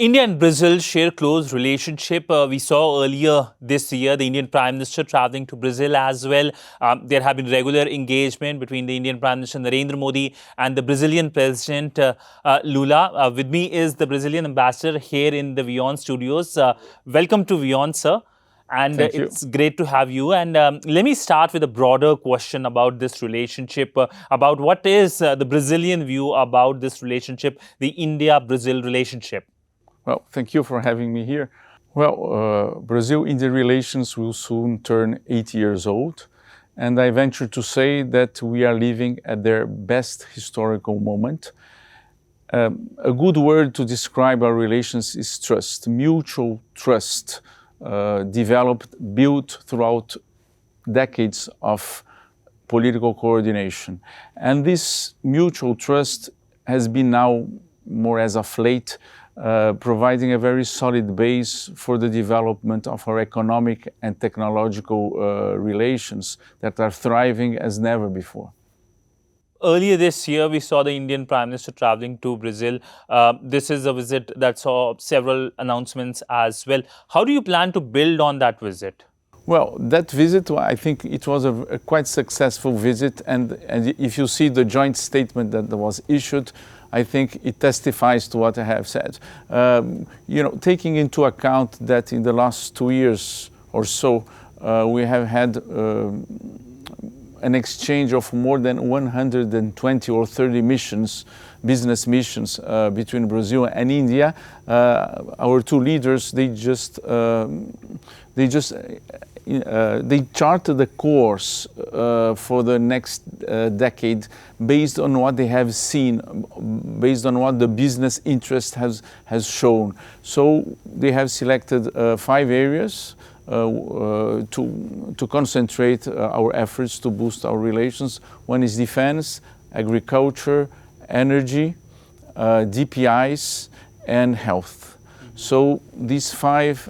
India and Brazil share close relationship. We saw earlier this year the Indian Prime Minister traveling to Brazil as well. There have been regular engagement between the Indian Prime Minister Narendra Modi and the Brazilian President Lula. With me is the Brazilian ambassador here in the WION studios. Welcome to WION, sir. And Thank you. it's great to have you. And let me start with a broader question about this relationship, about what is the Brazilian view about this relationship, the India-Brazil relationship. Well, thank you for having me here. Well, Brazil-India relations will soon turn 8 years old, and I venture to say that we are living at their best historical moment. A good word to describe our relations is trust, mutual trust, built throughout decades of political coordination. And this mutual trust has been now, more as of late, providing a very solid base for the development of our economic and technological relations that are thriving as never before. Earlier this year, we saw the Indian Prime Minister traveling to Brazil. This is a visit that saw several announcements as well. How do you plan to build on that visit? Well, that visit, I think it was a quite successful visit, and if you see the joint statement that was issued, I think it testifies to what I have said. Taking into account that in the last 2 years or so, we have had an exchange of more than 120 or 30 missions, business missions between Brazil and India. Our two leaders, they charted the course for the next decade based on what they have seen, based on what the business interest has shown. So they have selected 5 areas to concentrate our efforts to boost our relations. One is defense, agriculture, energy, DPIs, and health. So these five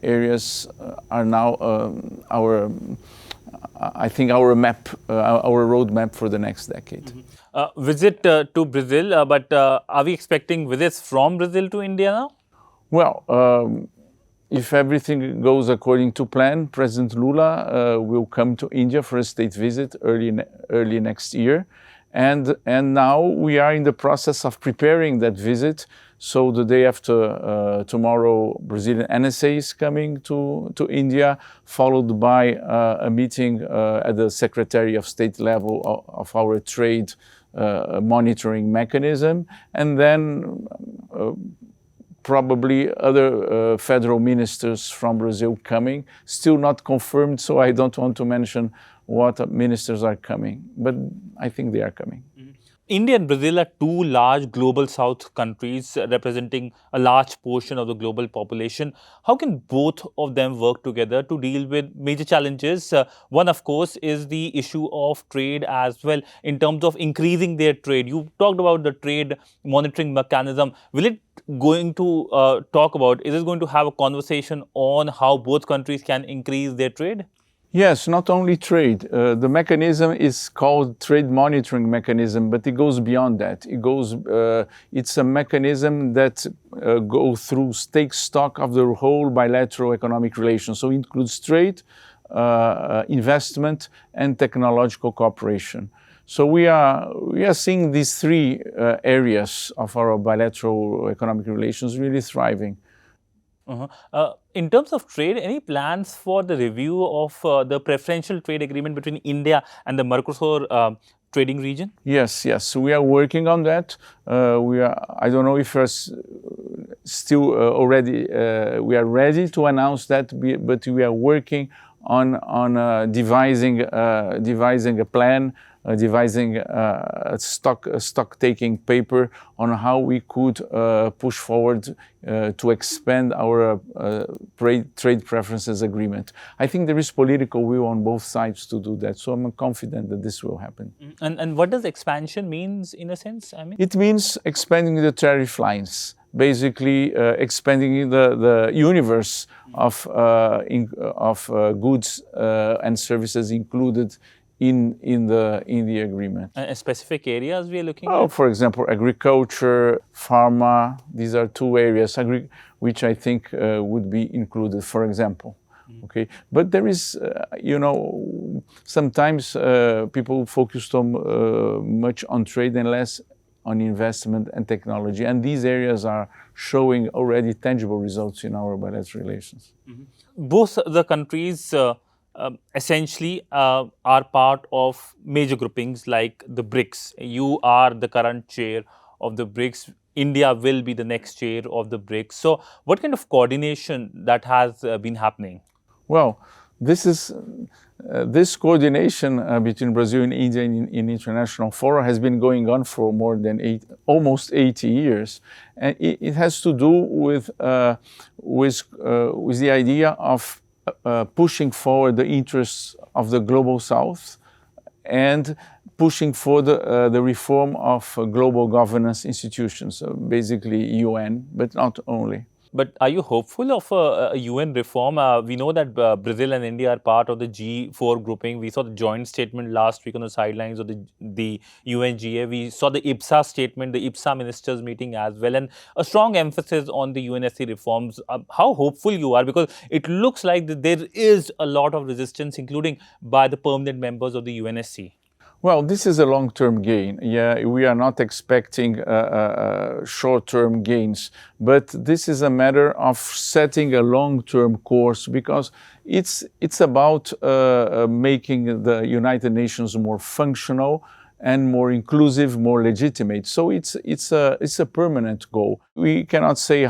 areas are now our map, our roadmap for the next decade. Visit to Brazil, but are we expecting visits from Brazil to India now? Well, if everything goes according to plan, President Lula will come to India for a state visit early next year. And now we are in the process of preparing that visit. So the day after tomorrow, Brazilian NSA is coming to India, followed by a meeting at the Secretary of State level of our trade monitoring mechanism. And then probably other federal ministers from Brazil coming, still not confirmed, so I don't want to mention what ministers are coming, but I think they are coming. India and Brazil are two large global south countries representing a large portion of the global population. How can both of them work together to deal with major challenges? One, of course, is the issue of trade as well, in terms of increasing their trade. You talked about the trade monitoring mechanism. Will it going to is it going to have a conversation on how both countries can increase their trade? Yes, not only trade. The mechanism is called trade monitoring mechanism, but it goes beyond that. It's a mechanism that goes through, takes stock of the whole bilateral economic relations. So it includes trade, investment, and technological cooperation. So we are seeing these 3 areas of our bilateral economic relations really thriving. In terms of trade, any plans for the review of the Preferential Trade Agreement between India and the MERCOSUR trading region? Yes. We are working on that. I don't know if we're still already. We are ready to announce that, but we are working on devising a plan, devising a stock-taking paper on how we could push forward to expand our trade preferences agreement. I think there is political will on both sides to do that, so I'm confident that this will happen. And what does expansion means in a sense? It means expanding the tariff lines. Basically, expanding the universe of goods and services included in the agreement. Specific areas we are looking Oh, at? for example, agriculture, pharma. These are two areas which I think would be included, for example. Okay, but there is, sometimes people focused on much on trade and less on investment and technology, and these areas are showing already tangible results in our bilateral relations. Both the countries essentially are part of major groupings like the BRICS. You are the current chair of the BRICS. India will be the next chair of the BRICS. So, what kind of coordination that has been happening? Well, this coordination between Brazil and India in international fora has been going on for more than almost 80 years, and it has to do with the idea of pushing forward the interests of the global South and pushing for the reform of global governance institutions, so basically UN, but not only. But are you hopeful of a UN reform? We know that Brazil and India are part of the G4 grouping. We saw the joint statement last week on the sidelines of the UNGA. We saw the IPSA statement, the IPSA ministers meeting as well, and a strong emphasis on the UNSC reforms. How hopeful you are? Because it looks like that there is a lot of resistance, including by the permanent members of the UNSC. Well, this is a long-term gain. Yeah, we are not expecting short-term gains, but this is a matter of setting a long-term course, because it's about making the United Nations more functional and more inclusive, more legitimate. So it's a permanent goal. We cannot say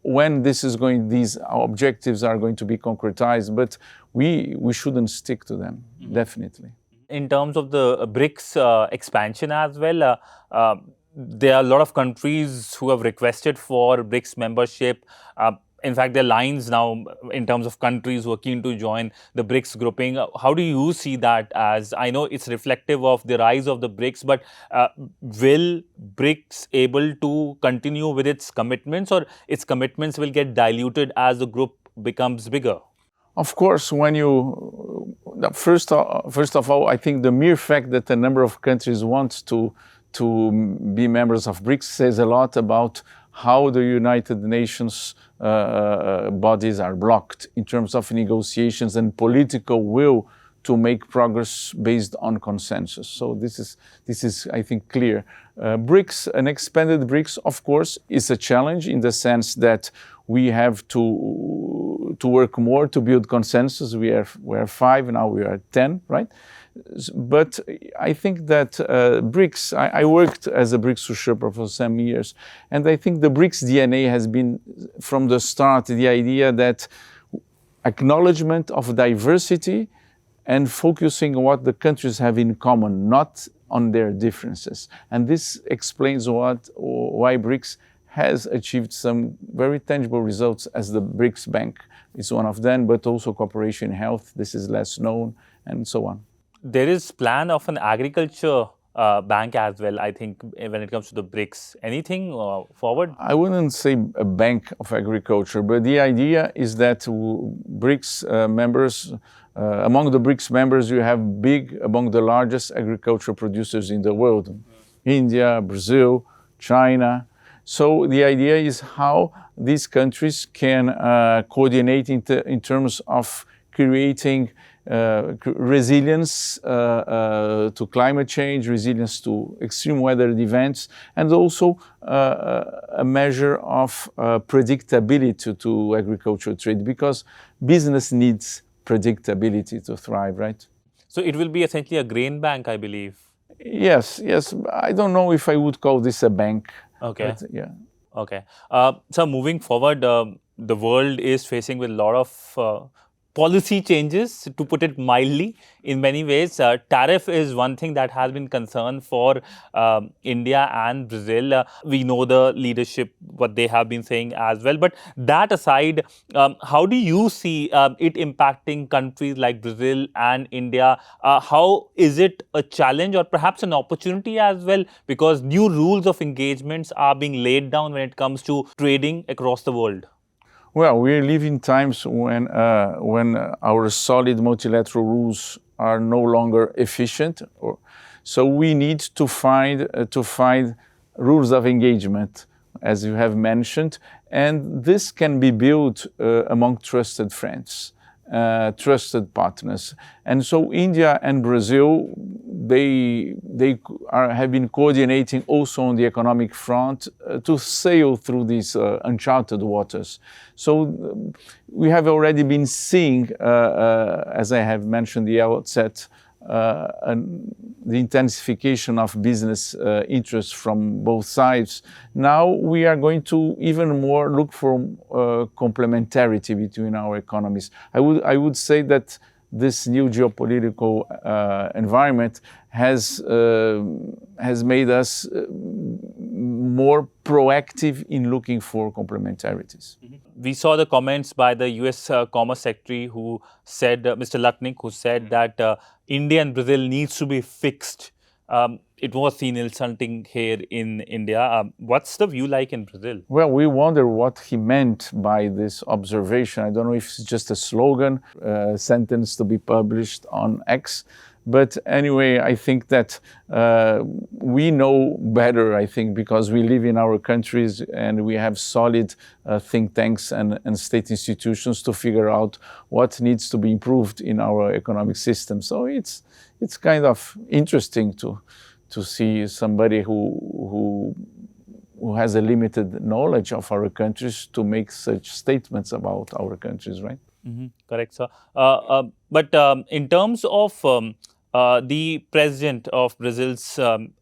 when these our objectives are going to be concretized, but we shouldn't stick to them, definitely. In terms of the BRICS expansion as well, there are a lot of countries who have requested for BRICS membership. In fact, there are lines now in terms of countries who are keen to join the BRICS grouping. How do you see that as? I know it's reflective of the rise of the BRICS, but will BRICS able to continue with its commitments, or its commitments will get diluted as the group becomes bigger? Of course, when you first of all, I think the mere fact that a number of countries want to be members of BRICS says a lot about how the United Nations bodies are blocked in terms of negotiations and political will to make progress based on consensus. So this is I think clear. BRICS, an expanded BRICS, of course, is a challenge in the sense that we have to work more to build consensus. We are 5, now we are 10, right? But I think that BRICS, I worked as a BRICS usurper for some years, and I think the BRICS DNA has been, from the start, the idea that acknowledgement of diversity and focusing on what the countries have in common, not on their differences. And this explains why BRICS has achieved some very tangible results, as the BRICS Bank is one of them, but also cooperation in health, this is less known, and so on. There is plan of an agriculture bank as well, I think, when it comes to the BRICS. Anything forward? I wouldn't say a bank of agriculture, but the idea is that BRICS members, among the BRICS members, you have among the largest agricultural producers in the world, India, Brazil, China. So the idea is how these countries can coordinate in terms of creating resilience to climate change, resilience to extreme weather events, and also a measure of predictability to agricultural trade, because business needs predictability to thrive, right? So it will be essentially a grain bank, I believe. Yes. I don't know if I would call this a bank. Okay. But, yeah. Okay. So moving forward, the world is facing with a lot of policy changes, to put it mildly, in many ways. Tariff is one thing that has been concern for India and Brazil. We know the leadership, what they have been saying as well. But that aside, how do you see it impacting countries like Brazil and India? How is it a challenge or perhaps an opportunity as well? Because new rules of engagements are being laid down when it comes to trading across the world. Well, we live in times when our solid multilateral rules are no longer efficient. So we need to find rules of engagement, as you have mentioned, and this can be built among trusted friends, trusted partners. And so India and Brazil, they have been coordinating also on the economic front to sail through these uncharted waters. So we have already been seeing, as I have mentioned at the outset, the intensification of business interests from both sides. Now we are going to even more look for complementarity between our economies. I would say that this new geopolitical environment has made us more proactive in looking for complementarities. We saw the comments by the US Commerce Secretary who said, Mr. Lutnick, who said that India and Brazil needs to be fixed. It was seen insulting here in India. What's the view like in Brazil? Well, we wonder what he meant by this observation. I don't know if it's just a slogan, sentence to be published on X. But anyway, I think that we know better, I think, because we live in our countries and we have solid think tanks and state institutions to figure out what needs to be improved in our economic system. So it's kind of interesting to see somebody who has a limited knowledge of our countries to make such statements about our countries, right? Mm-hmm. Correct, sir. But in terms of the president of Brazil's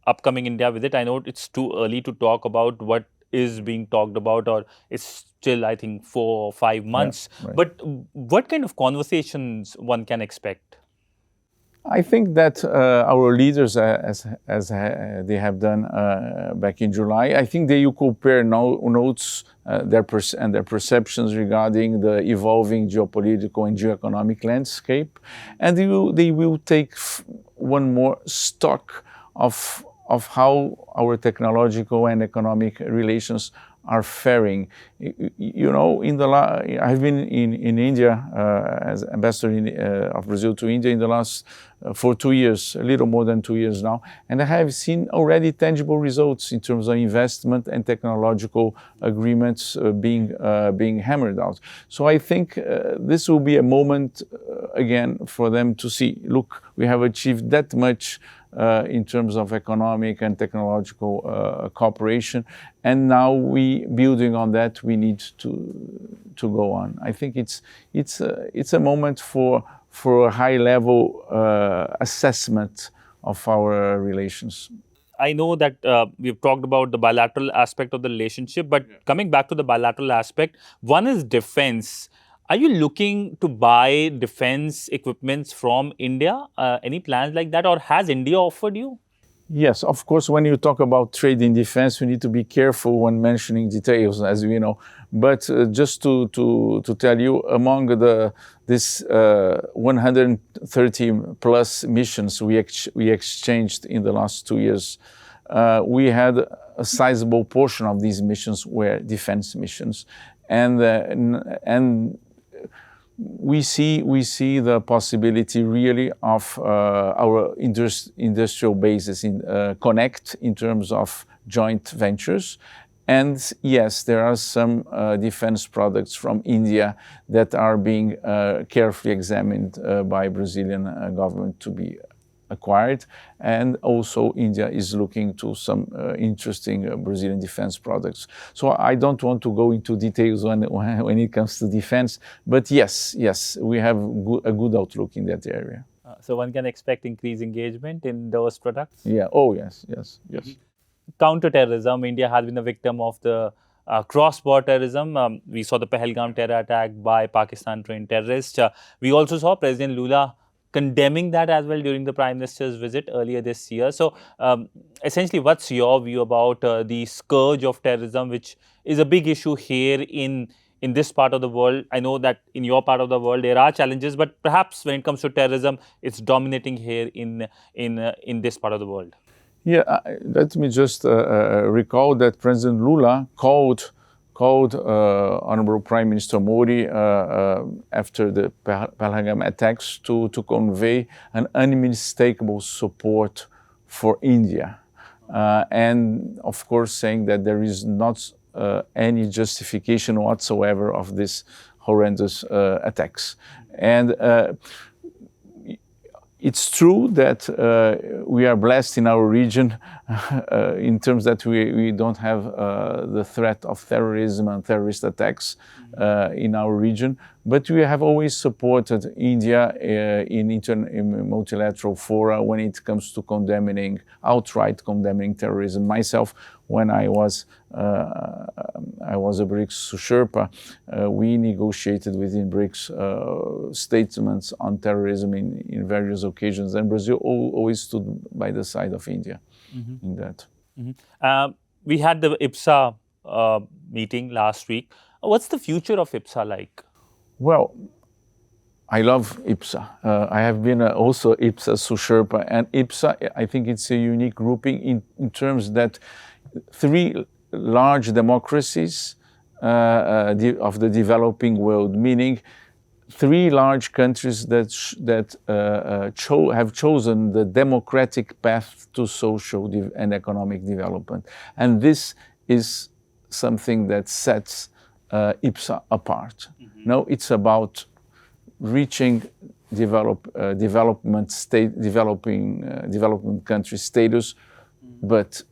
upcoming India visit, I know it's too early to talk about what is being talked about, or it's still, I think, 4 or 5 months. Yeah, right. But what kind of conversations one can expect? I think that our leaders, as they have done back in July, I think they will compare notes their perceptions regarding the evolving geopolitical and geoeconomic landscape, and they will take one more stock of how our technological and economic relations are faring. You know, I've been in India as ambassador of Brazil to India in the last for 2 years, a little more than 2 years now, and I have seen already tangible results in terms of investment and technological agreements being hammered out. So I think this will be a moment again for them to see, look, we have achieved that much in terms of economic and technological cooperation, and now building on that, we need to go on. I think it's a moment for a high-level assessment of our relations. I know that we've talked about the bilateral aspect of the relationship, but coming back to the bilateral aspect, one is defense. Are you looking to buy defense equipments from India? Any plans like that, or has India offered you? Yes, of course, when you talk about trade in defense, we need to be careful when mentioning details, as we know. But just to tell you, among this 130 plus missions we exchanged in the last 2 years, we had a sizable portion of these missions were defense missions, and we see the possibility really of our industrial bases connect in terms of joint ventures. And yes, there are some defense products from India that are being carefully examined by Brazilian government to be acquired, and also India is looking to some interesting Brazilian defense products. So I don't want to go into details when it comes to defense, but yes, we have a good outlook in that area. So one can expect increased engagement in those products? Yeah, oh yes. Counter-terrorism, India has been a victim of the cross-border terrorism. We saw the Pahalgam terror attack by Pakistan-trained terrorists. We also saw President Lula condemning that as well during the Prime Minister's visit earlier this year. So essentially, what's your view about the scourge of terrorism, which is a big issue here in this part of the world? I know that in your part of the world there are challenges, but perhaps when it comes to terrorism, it's dominating here in this part of the world. Yeah, let me just recall that President Lula called called Honorable Prime Minister Modi after the Pahalgam attacks to convey an unmistakable support for India. And of course saying that there is not any justification whatsoever of these horrendous attacks. And it's true that we are blessed in our region in terms that we don't have the threat of terrorism and terrorist attacks in our region, but we have always supported India in multilateral fora when it comes to outright condemning terrorism. Myself, when I was a BRICS Sherpa, we negotiated within BRICS statements on terrorism in various occasions, and Brazil always stood by the side of India in that. We had the IPSA meeting last week. What's the future of IPSA like? Well, I love IPSA. I have been also IPSA Sherpa, and IPSA, I think it's a unique grouping in terms that three large democracies of the developing world, meaning three large countries that have chosen the democratic path to social and economic development. And this is something that sets IPSA apart. No, it's about reaching development country status, but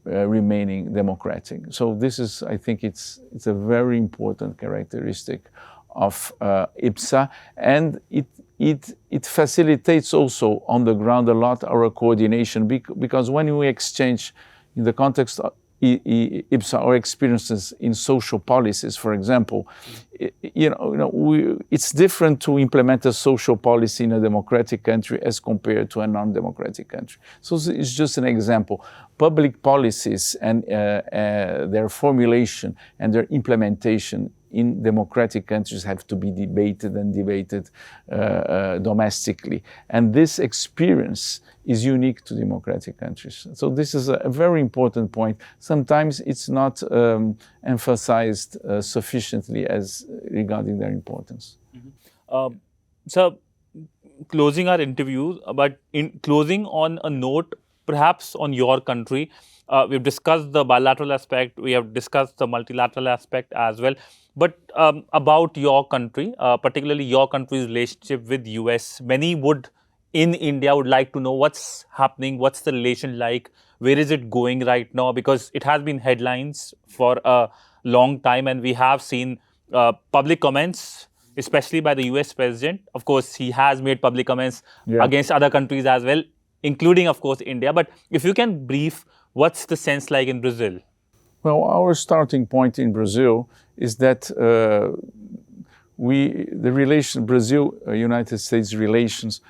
remaining democratic. So this is, I think, it's a very important characteristic of IPSA, and it facilitates also on the ground a lot our coordination, because when we exchange in the context of IPSA our experiences in social policies, for example, it's different to implement a social policy in a democratic country as compared to a non-democratic country. So it's just an example. Public policies and their formulation and their implementation in democratic countries have to be debated domestically. And this experience is unique to democratic countries. So this is a very important point. Sometimes it's not emphasized sufficiently as regarding their importance. So, closing our interview, but in closing on a note, perhaps on your country, we've discussed the bilateral aspect, we have discussed the multilateral aspect as well. But about your country, particularly your country's relationship with US, many in India would like to know what's happening, what's the relation like, where is it going right now, because it has been headlines for a long time, and we have seen public comments, especially by the US president. Of course, he has made public comments against other countries as well, including, of course, India. But if you can brief, what's the sense like in Brazil? Well, our starting point in Brazil is that Brazil-United States relations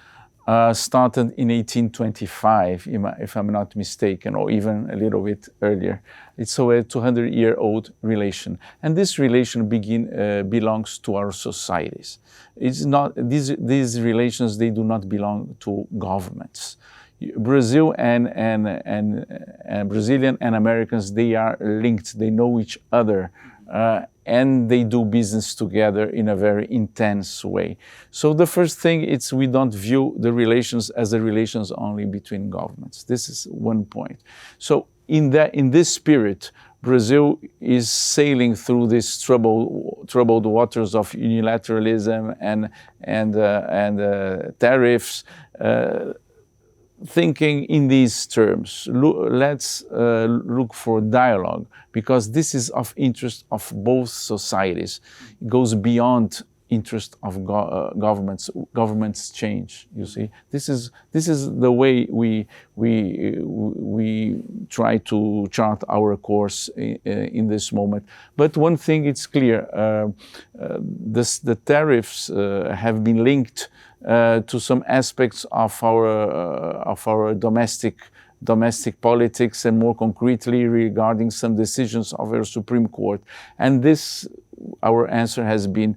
started in 1825, if I'm not mistaken, or even a little bit earlier. It's a 200-year-old relation, and this relation belongs to our societies. It's not these relations; they do not belong to governments. Brazil and Brazilian and Americans, they are linked. They know each other. And they do business together in a very intense way. So the first thing is we don't view the relations as the relations only between governments. This is one point. So in this spirit, Brazil is sailing through these troubled waters of unilateralism and tariffs, thinking in these terms. Let's look for dialogue, because this is of interest of both societies. It goes beyond interest of governments. Governments change. You see, this is the way we try to chart our course in this moment. But one thing it's clear: the tariffs have been linked to some aspects of our domestic politics, and more concretely regarding some decisions of our Supreme Court. And our answer has been: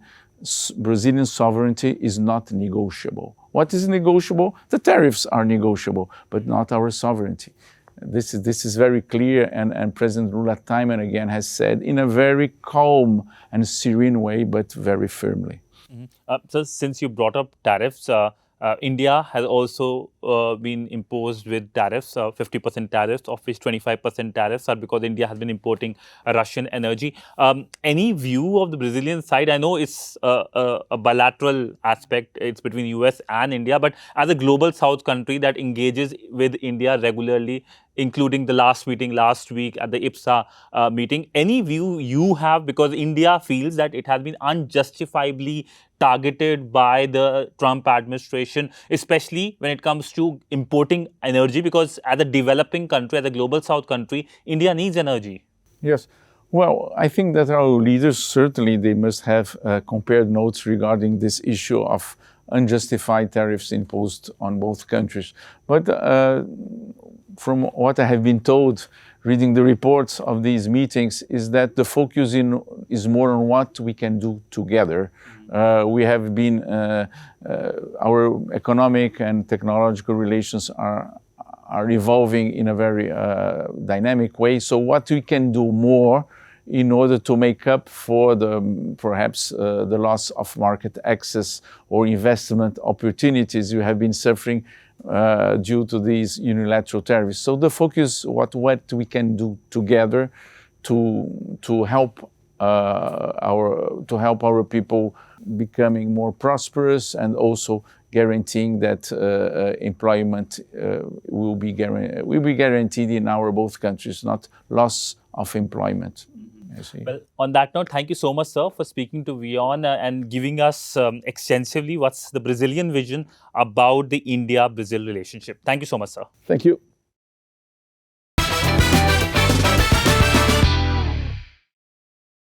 Brazilian sovereignty is not negotiable. What is negotiable? The tariffs are negotiable, but not our sovereignty. This is very clear, and President Lula time and again has said in a very calm and serene way, but very firmly. So, since you brought up tariffs, India has also been imposed with tariffs, 50% tariffs, of which 25% tariffs are because India has been importing Russian energy. Any view of the Brazilian side? I know it's a bilateral aspect, it's between US and India, but as a global South country that engages with India regularly, including the last meeting last week at the IPSA meeting. Any view you have? Because India feels that it has been unjustifiably targeted by the Trump administration, especially when it comes to importing energy, because as a developing country, as a global South country, India needs energy. Yes. Well, I think that our leaders, certainly they must have compared notes regarding this issue of unjustified tariffs imposed on both countries. But from what I have been told, reading the reports of these meetings, is that the focus is more on what we can do together. We have been, our economic and technological relations are evolving in a very dynamic way. So what we can do more in order to make up for perhaps the loss of market access or investment opportunities you have been suffering due to these unilateral tariffs. So the focus, what we can do together to help our people becoming more prosperous, and also guaranteeing that employment will be guaranteed in our both countries, not loss of employment. Well, on that note, thank you so much, sir, for speaking to WION and giving us extensively what's the Brazilian vision about the India-Brazil relationship. Thank you so much, sir. Thank you.